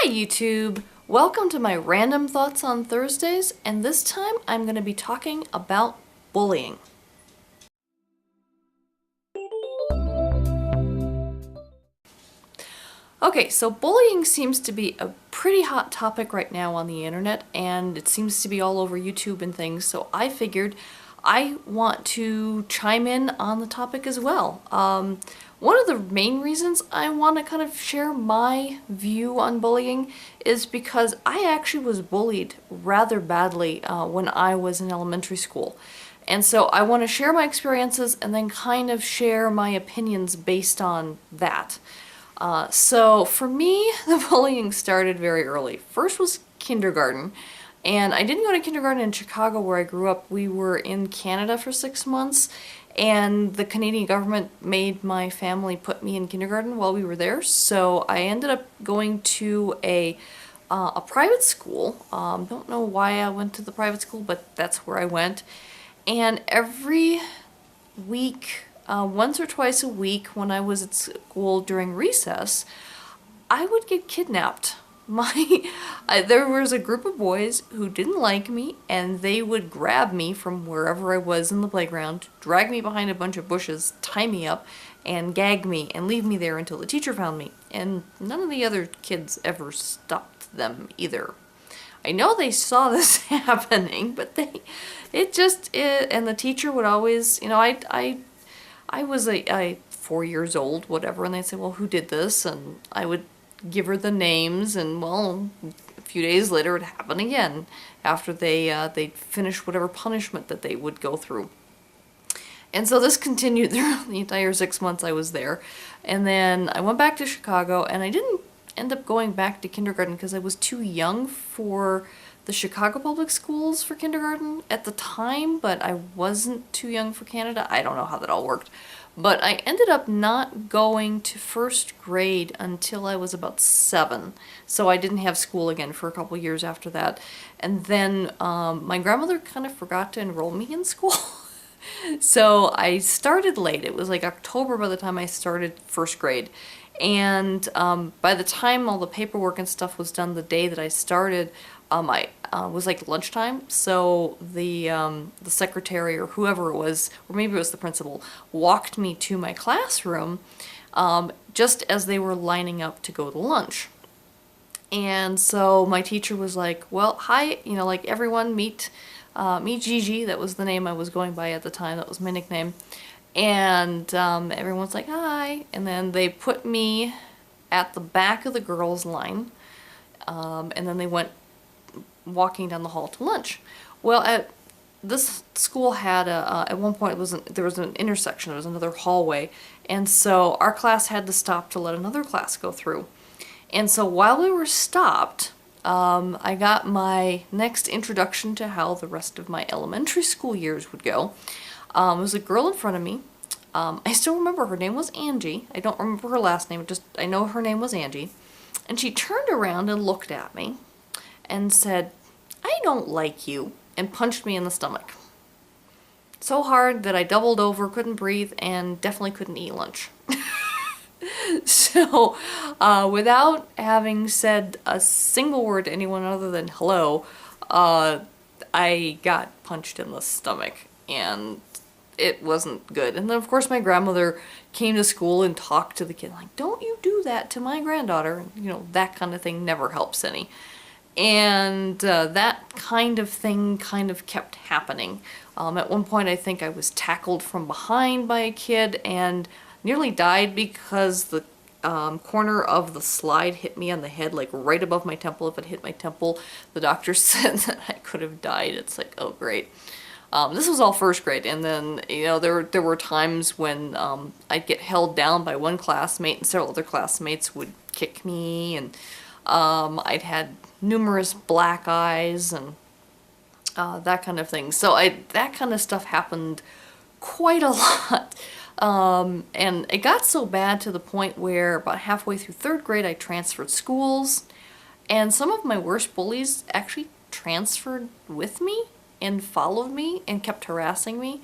Hi YouTube! Welcome to my random thoughts on Thursdays, and this time I'm going to be talking about bullying. Okay, so bullying seems to be a pretty hot topic right now on the internet, and it seems to be all over YouTube and things, so I figured I want to chime in on the topic as well. One of the main reasons I want to kind of share my view on bullying is because I actually was bullied rather badly when I was in elementary school. And so I want to share my experiences and then kind of share my opinions based on that. So for me, the bullying started very early. First was kindergarten. And I didn't go to kindergarten in Chicago where I grew up. We were in Canada for 6 months, and the Canadian government made my family put me in kindergarten while we were there. So I ended up going to a private school. Don't know why I went to the private school, but that's where I went. And every week, once or twice a week when I was at school during recess, I would get kidnapped. There was a group of boys who didn't like me, and they would grab me from wherever I was in the playground, drag me behind a bunch of bushes, tie me up, and gag me, and leave me there until the teacher found me. And none of the other kids ever stopped them either. I know they saw this happening, but and the teacher would always, I was 4 years old, whatever, and they'd say, well, who did this? And I would give her the names, and well, a few days later it happened again after they'd finished whatever punishment that they would go through. And so this continued throughout the entire 6 months I was there. And then I went back to Chicago, and I didn't end up going back to kindergarten because I was too young for the Chicago public schools for kindergarten at the time, but I wasn't too young for Canada. I don't know how that all worked. But I ended up not going to first grade until I was about 7. So I didn't have school again for a couple years after that. And then my grandmother kind of forgot to enroll me in school. So I started late. It was like October by the time I started first grade. And by the time all the paperwork and stuff was done the day that I started, I was like lunchtime, so the secretary or whoever it was, or maybe it was the principal, walked me to my classroom just as they were lining up to go to lunch. And so my teacher was like, well, hi, like everyone meet Gigi. That was the name I was going by at the time. That was my nickname. And everyone's like, hi. And then they put me at the back of the girls' line. And then they went walking down the hall to lunch. Well, this school had at one point there was an intersection. There was another hallway. And so our class had to stop to let another class go through. And so while we were stopped, I got my next introduction to how the rest of my elementary school years would go. There was a girl in front of me. I still remember her name was Angie. I don't remember her last name, I know her name was Angie. And she turned around and looked at me and said, I don't like you, and punched me in the stomach. So hard that I doubled over, couldn't breathe, and definitely couldn't eat lunch. So, without having said a single word to anyone other than hello, I got punched in the stomach, and it wasn't good. And then of course my grandmother came to school and talked to the kid, like, don't you do that to my granddaughter. That kind of thing never helps any. And that kind of thing kind of kept happening. At one point I think I was tackled from behind by a kid and nearly died because the corner of the slide hit me on the head, like right above my temple. If it hit my temple, the doctor said that I could have died. It's like, oh great. This was all first grade, and then, there were times when I'd get held down by one classmate and several other classmates would kick me, and I'd had numerous black eyes and that kind of thing. So that kind of stuff happened quite a lot. And it got so bad to the point where about halfway through 3rd grade I transferred schools, and some of my worst bullies actually transferred with me and followed me and kept harassing me.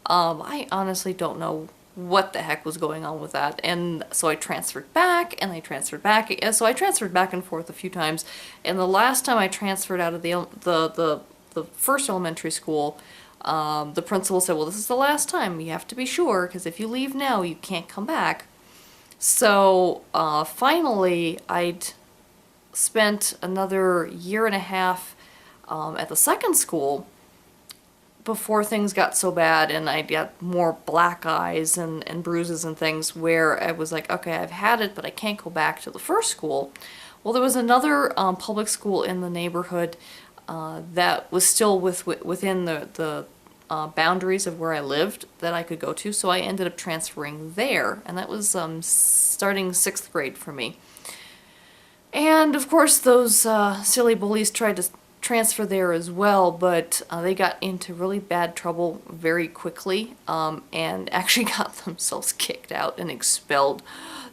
I honestly don't know what the heck was going on with that. And so I transferred back, and I transferred back. So I transferred back and forth a few times. And the last time I transferred out of the first elementary school, the principal said, well, this is the last time. You have to be sure, because if you leave now, you can't come back. So finally, I'd spent another year and a half at the second school before things got so bad and I got more black eyes and bruises and things, where I was like, okay, I've had it, but I can't go back to the first school. Well, there was another public school in the neighborhood that was still within the boundaries of where I lived that I could go to, so I ended up transferring there, and that was starting 6th grade for me. And of course those silly bullies tried to transfer there as well, but they got into really bad trouble very quickly and actually got themselves kicked out and expelled.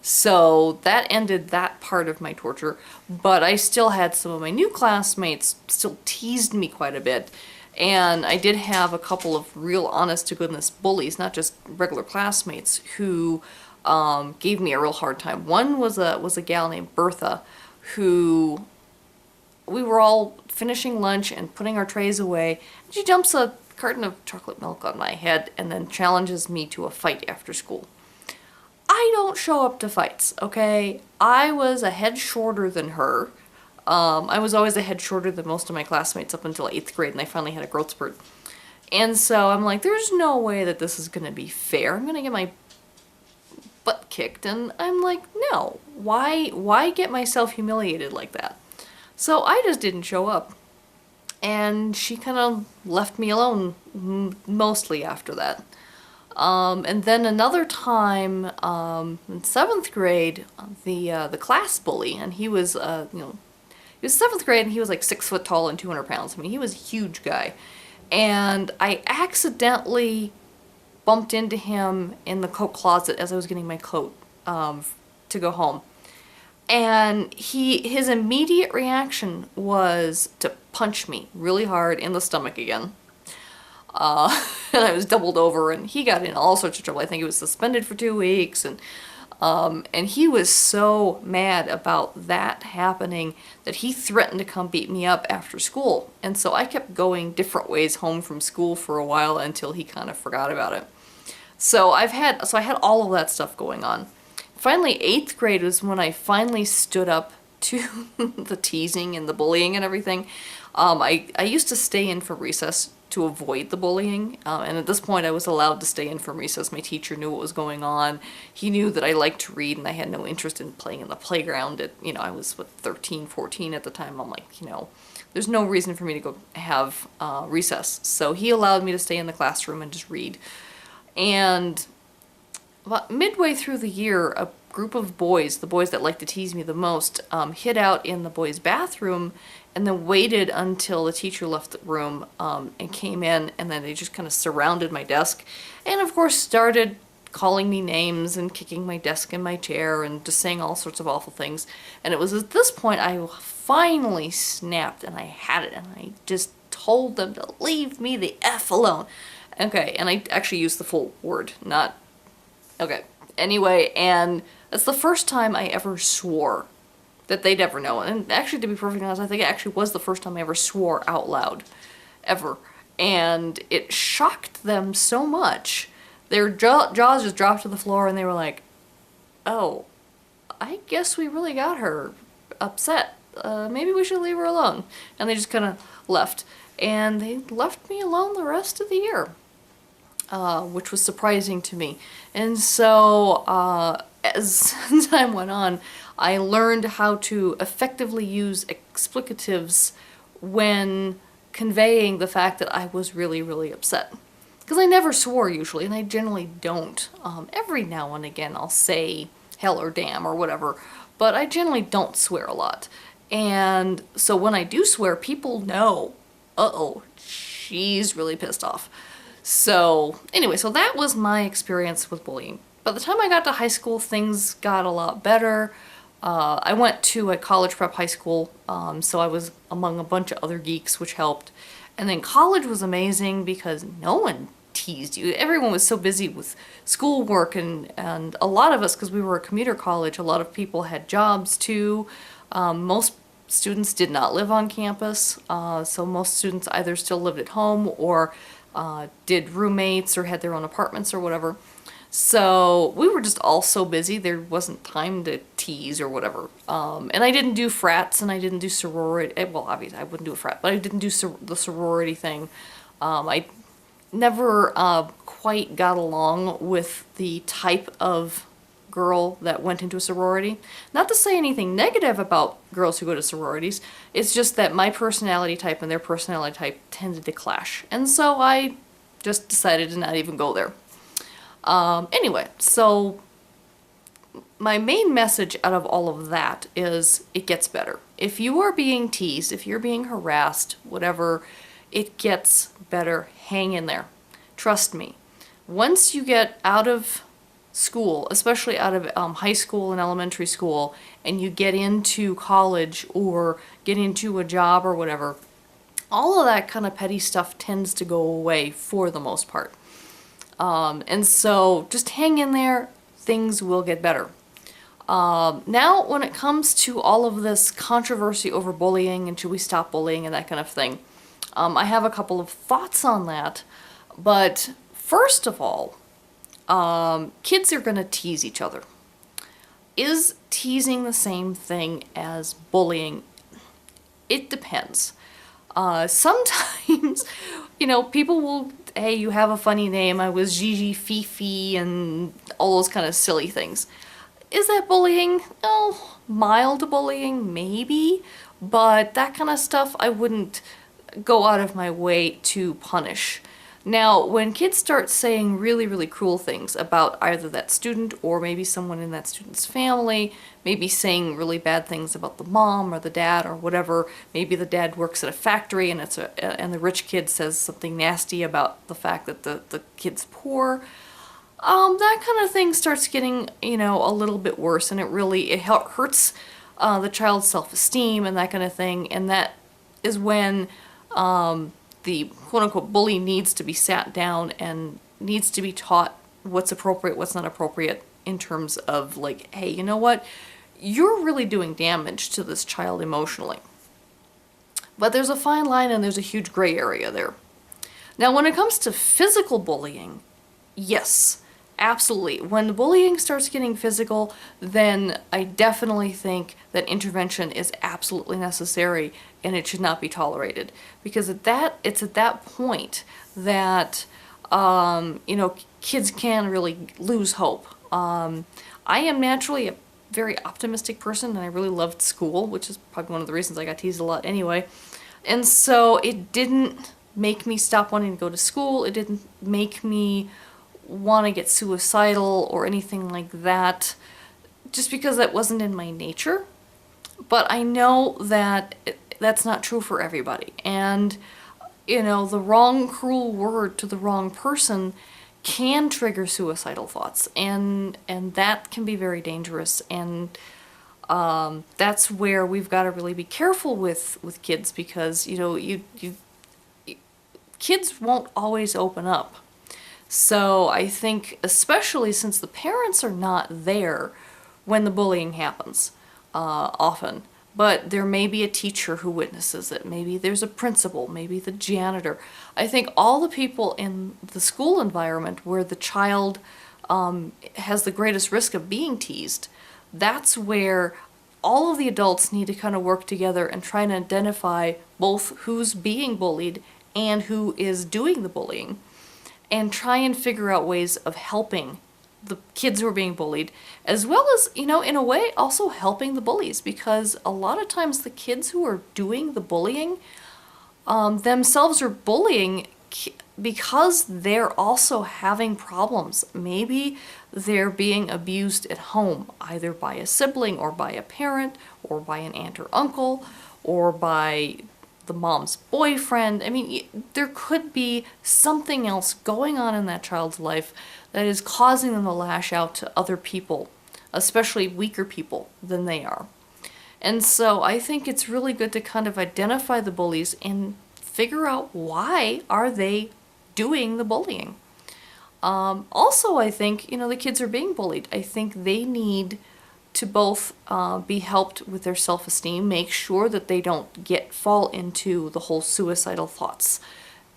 So that ended that part of my torture, but I still had some of my new classmates still teased me quite a bit. And I did have a couple of real honest-to-goodness bullies, not just regular classmates, who gave me a real hard time. One was a gal named Bertha, who we were all finishing lunch and putting our trays away, and she dumps a carton of chocolate milk on my head and then challenges me to a fight after school. I don't show up to fights, okay? I was a head shorter than her. I was always a head shorter than most of my classmates up until 8th grade, and I finally had a growth spurt. And so I'm like, there's no way that this is going to be fair. I'm going to get my butt kicked. And I'm like, no. Why get myself humiliated like that? So I just didn't show up. And she kind of left me alone mostly after that. And then another time in 7th grade, the class bully, and he was, he was 7th grade and he was like 6 foot tall and 200 pounds. I mean, he was a huge guy. And I accidentally bumped into him in the coat closet as I was getting my coat to go home. And his immediate reaction was to punch me really hard in the stomach again. And I was doubled over, and he got in all sorts of trouble. I think he was suspended for 2 weeks, and he was so mad about that happening that he threatened to come beat me up after school. And so I kept going different ways home from school for a while until he kind of forgot about it. So I had all of that stuff going on. Finally, 8th grade was when I finally stood up to the teasing and the bullying and everything. I used to stay in for recess to avoid the bullying, and at this point I was allowed to stay in from recess. My teacher knew what was going on. He knew that I liked to read and I had no interest in playing in the playground. I was 13, 14 at the time. I'm like, there's no reason for me to go have recess. So he allowed me to stay in the classroom and just read. And about midway through the year, a group of boys, the boys that liked to tease me the most, hid out in the boys' bathroom and then waited until the teacher left the room and came in, and then they just kind of surrounded my desk and of course started calling me names and kicking my desk and my chair and just saying all sorts of awful things. And it was at this point I finally snapped, and I had it, and I just told them to leave me the F alone. Okay, and I actually used the full word, not... Okay, anyway, and that's the first time I ever swore that they'd ever know. And actually, to be perfectly honest, I think it actually was the first time I ever swore out loud, ever. And it shocked them so much. Their jaws just dropped to the floor, and they were like, oh, I guess we really got her upset. Maybe we should leave her alone. And they just kind of left. And they left me alone the rest of the year. Which was surprising to me. And so, as time went on, I learned how to effectively use explicatives when conveying the fact that I was really, really upset. Because I never swore usually, and I generally don't. Every now and again I'll say hell or damn or whatever, but I generally don't swear a lot. And so when I do swear, people know, uh-oh, she's really pissed off. So anyway, so that was my experience with bullying. By the time I got to high school, things got a lot better. I went to a college prep high school, so I was among a bunch of other geeks, which helped. And then college was amazing because no one teased you. Everyone was so busy with schoolwork, and a lot of us, because we were a commuter college, a lot of people had jobs too. Most students did not live on campus, so most students either still lived at home or did roommates or had their own apartments or whatever. So we were just all so busy, there wasn't time to tease or whatever. And I didn't do frats and I didn't do sorority. Well, obviously I wouldn't do a frat, but I didn't do the sorority thing. I never quite got along with the type of girl that went into a sorority. Not to say anything negative about girls who go to sororities, it's just that my personality type and their personality type tended to clash. And so I just decided to not even go there. Anyway, so my main message out of all of that is it gets better. If you are being teased, if you're being harassed, whatever, it gets better. Hang in there. Trust me. Once you get out of school, especially out of high school and elementary school, and you get into college or get into a job or whatever, all of that kind of petty stuff tends to go away for the most part. And so just hang in there, things will get better. Now, when it comes to all of this controversy over bullying and should we stop bullying and that kind of thing, I have a couple of thoughts on that. But first of all, kids are going to tease each other. Is teasing the same thing as bullying? It depends. Sometimes, people will, hey, you have a funny name, I was Gigi Fifi, and all those kind of silly things. Is that bullying? Oh, mild bullying, maybe, but that kind of stuff I wouldn't go out of my way to punish. Now, when kids start saying really, really cruel things about either that student or maybe someone in that student's family, maybe saying really bad things about the mom or the dad or whatever, maybe the dad works at a factory and and the rich kid says something nasty about the fact that the kid's poor, that kind of thing starts getting, a little bit worse, and it hurts the child's self-esteem and that kind of thing, and that is when the quote-unquote bully needs to be sat down and needs to be taught what's appropriate, what's not appropriate in terms of like, hey, you know what? You're really doing damage to this child emotionally. But there's a fine line and there's a huge gray area there. Now, when it comes to physical bullying, yes, absolutely. When the bullying starts getting physical, then I definitely think that intervention is absolutely necessary and it should not be tolerated. Because it's at that point that, kids can really lose hope. I am naturally a very optimistic person and I really loved school, which is probably one of the reasons I got teased a lot anyway. And so it didn't make me stop wanting to go to school. It didn't make me want to get suicidal or anything like that, just because that wasn't in my nature. But I know that that's not true for everybody. And, the wrong cruel word to the wrong person can trigger suicidal thoughts. And that can be very dangerous. And that's where we've got to really be careful with kids, because, kids won't always open up. So I think, especially since the parents are not there when the bullying happens, often, but there may be a teacher who witnesses it, maybe there's a principal, maybe the janitor. I think all the people in the school environment where the child has the greatest risk of being teased, that's where all of the adults need to kind of work together and try and identify both who's being bullied and who is doing the bullying, and try and figure out ways of helping the kids who are being bullied, as well as, in a way, also helping the bullies, because a lot of times the kids who are doing the bullying themselves are bullying because they're also having problems. Maybe they're being abused at home, either by a sibling or by a parent or by an aunt or uncle or by the mom's boyfriend. I mean, there could be something else going on in that child's life that is causing them to lash out to other people, especially weaker people than they are. And so I think it's really good to kind of identify the bullies and figure out why are they doing the bullying. Also, I think, the kids are being bullied. I think they need to both be helped with their self-esteem, make sure that they don't fall into the whole suicidal thoughts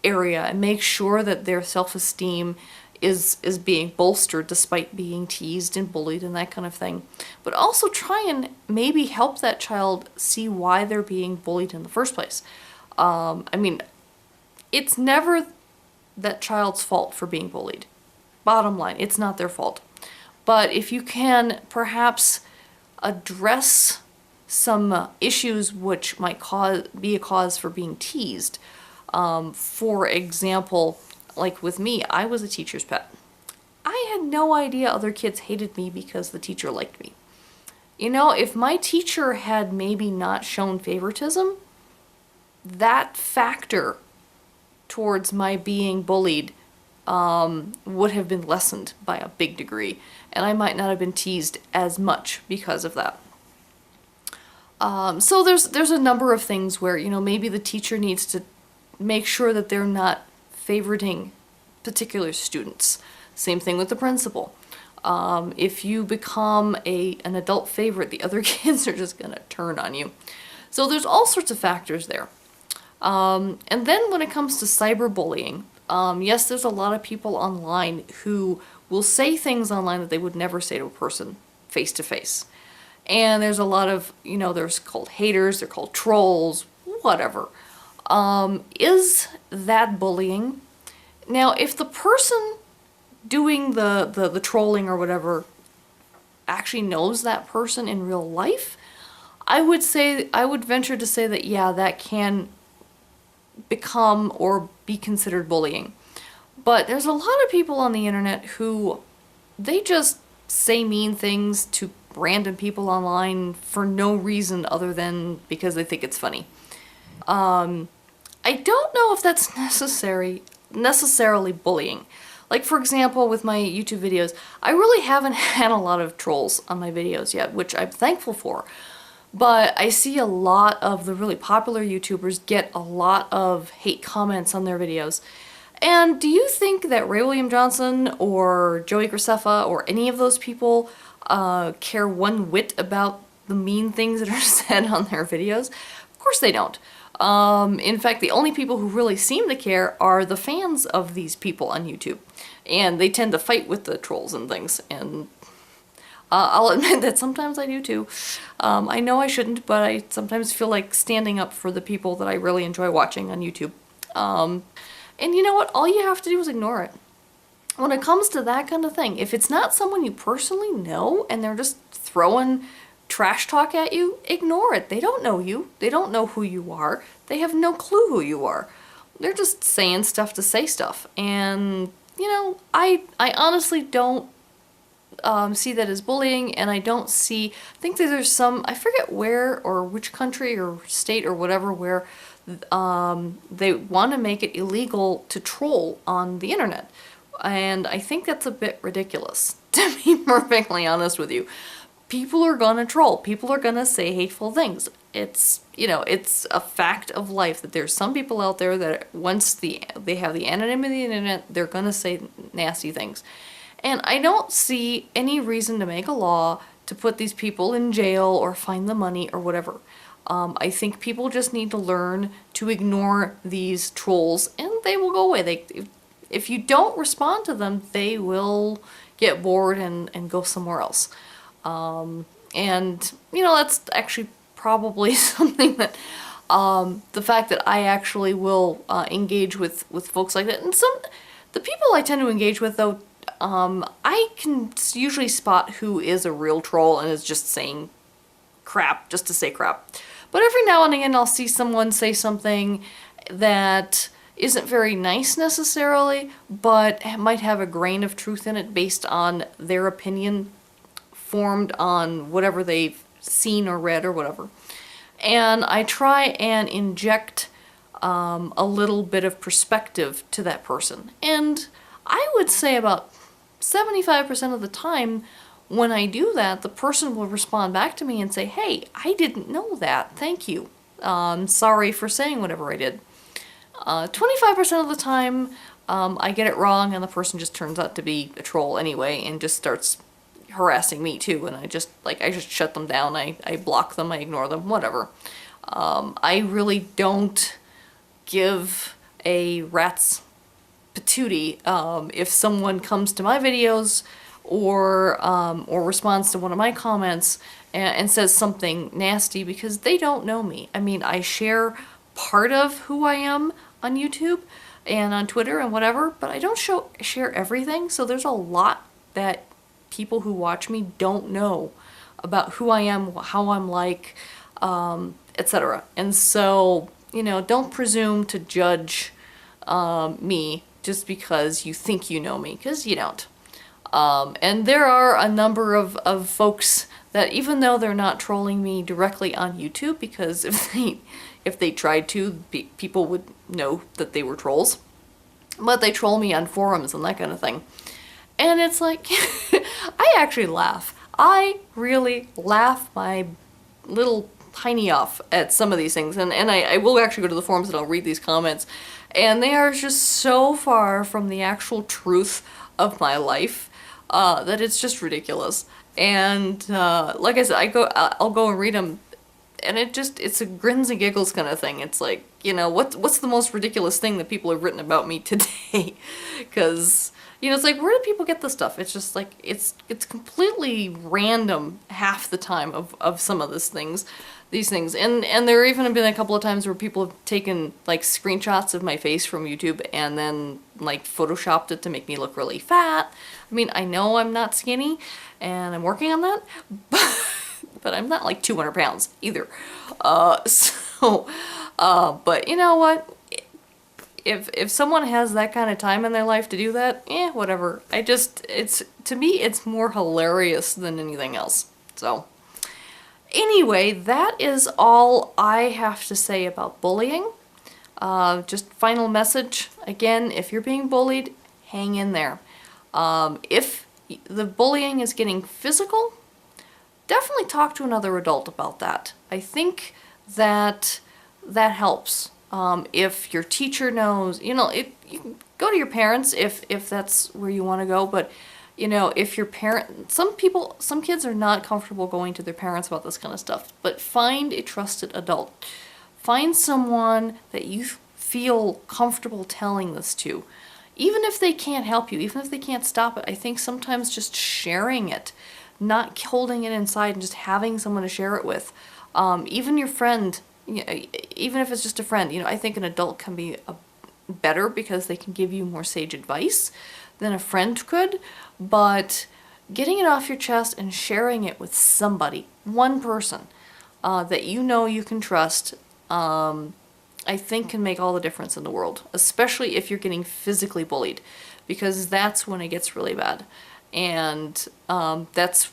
area, and make sure that their self-esteem is being bolstered despite being teased and bullied and that kind of thing. But also try and maybe help that child see why they're being bullied in the first place. I mean, it's never that child's fault for being bullied. Bottom line, it's not their fault. But if you can perhaps address some issues which might be a cause for being teased. For example, like with me, I was a teacher's pet. I had no idea other kids hated me because the teacher liked me. If my teacher had maybe not shown favoritism, that factor towards my being bullied would have been lessened by a big degree, and I might not have been teased as much because of that. So there's a number of things where, maybe the teacher needs to make sure that they're not favoriting particular students. Same thing with the principal. If you become an adult favorite, the other kids are just gonna turn on you. So there's all sorts of factors there. And then when it comes to cyberbullying, yes, there's a lot of people online who will say things online that they would never say to a person face to face. And there's a lot of, there's called haters, they're called trolls, whatever. Is that bullying? Now, if the person doing the trolling or whatever actually knows that person in real life, I would venture to say that, yeah, that can become or be considered bullying. But there's a lot of people on the internet who they just say mean things to random people online for no reason other than because they think it's funny. I don't know if that's necessarily bullying. Like, for example, with my YouTube videos, I really haven't had a lot of trolls on my videos yet, which I'm thankful for. But I see a lot of the really popular YouTubers get a lot of hate comments on their videos. And do you think that Ray William Johnson or Joey Graceffa or any of those people care one whit about the mean things that are said on their videos? Of course they don't. In fact, the only people who really seem to care are the fans of these people on YouTube. And they tend to fight with the trolls and things. And I'll admit that sometimes I do too. I know I shouldn't, but I sometimes feel like standing up for the people that I really enjoy watching on YouTube. And you know what? All you have to do is ignore it. When it comes to that kind of thing, if it's not someone you personally know and they're just throwing trash talk at you, ignore it. They don't know you. They don't know who you are. They have no clue who you are. They're just saying stuff to say stuff. And, I honestly don't see that as bullying, and I think that there's I forget where or which country or state or whatever where they want to make it illegal to troll on the internet. And I think that's a bit ridiculous, to be perfectly honest with you. People are gonna troll. People are gonna say hateful things. It's a fact of life that there's some people out there that once they have the anonymity of the internet, they're gonna say nasty things. And I don't see any reason to make a law to put these people in jail or fine them money or whatever. I think people just need to learn to ignore these trolls and they will go away. If you don't respond to them, they will get bored and go somewhere else. And, that's actually probably something that, the fact that I actually will engage with folks like that. And the people I tend to engage with, though, I can usually spot who is a real troll and is just saying crap just to say crap. But every now and again I'll see someone say something that isn't very nice necessarily, but might have a grain of truth in it based on their opinion formed on whatever they've seen or read or whatever. And I try and inject a little bit of perspective to that person. And I would say about 75% of the time when I do that, the person will respond back to me and say, hey, I didn't know that. Thank you. Sorry for saying whatever I did. 25% of the time, I get it wrong and the person just turns out to be a troll anyway and just starts harassing me too, and I just shut them down, I block them, I ignore them, whatever. I really don't give a rat's patootie if someone comes to my videos or responds to one of my comments and says something nasty, because they don't know me. I mean, I share part of who I am on YouTube and on Twitter and whatever, but I don't share everything, so there's a lot that people who watch me don't know about who I am, how I'm like, etc. And so, you know, don't presume to judge me just because you think you know me, because you don't. And there are a number of folks that, even though they're not trolling me directly on YouTube, because if they tried to, people would know that they were trolls, but they troll me on forums and that kind of thing. And it's like, I actually laugh. I really laugh my little tiny off at some of these things, and I will actually go to the forums and I'll read these comments, and they are just so far from the actual truth of my life that it's just ridiculous. And like I said, I'll go and read them, and it's a grins and giggles kind of thing. It's like, you know, what's the most ridiculous thing that people have written about me today? Because, you know, it's like, where do people get this stuff? It's just like, it's completely random half the time of some of these things. And there even have been a couple of times where people have taken like screenshots of my face from YouTube and then like photoshopped it to make me look really fat. I mean, I know I'm not skinny and I'm working on that, but I'm not like 200 pounds either. But you know what? If someone has that kind of time in their life to do that, whatever. To me, it's more hilarious than anything else. So, anyway, that is all I have to say about bullying. Just final message, again, if you're being bullied, hang in there. If the bullying is getting physical, definitely talk to another adult about that. I think that helps. If your teacher knows, you know, you can go to your parents if that's where you want to go, but you know, if your some kids are not comfortable going to their parents about this kind of stuff, but find a trusted adult. Find someone that you feel comfortable telling this to. Even if they can't help you, even if they can't stop it, I think sometimes just sharing it, not holding it inside and just having someone to share it with. Even your friend, you know, even if it's just a friend, you know, I think an adult can be better because they can give you more sage advice than a friend could, but getting it off your chest and sharing it with somebody, one person that you know you can trust, I think can make all the difference in the world, especially if you're getting physically bullied, because that's when it gets really bad. And that's,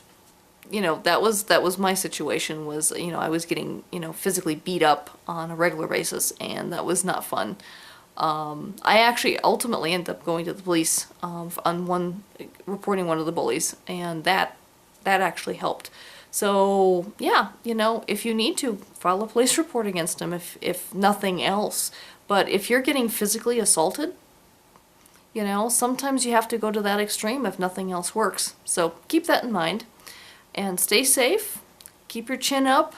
you know, that was my situation, was, you know, I was getting, you know, physically beat up on a regular basis, and that was not fun. I actually ultimately ended up going to the police reporting one of the bullies, and that actually helped. So yeah, you know, if you need to, file a police report against him if nothing else. But if you're getting physically assaulted, you know, sometimes you have to go to that extreme if nothing else works. So keep that in mind, and stay safe, keep your chin up,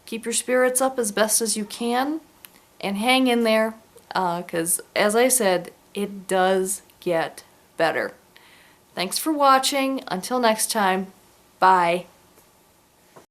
keep your spirits up as best as you can, and hang in there, because as I said, it does get better. Thanks for watching. Until next time, bye.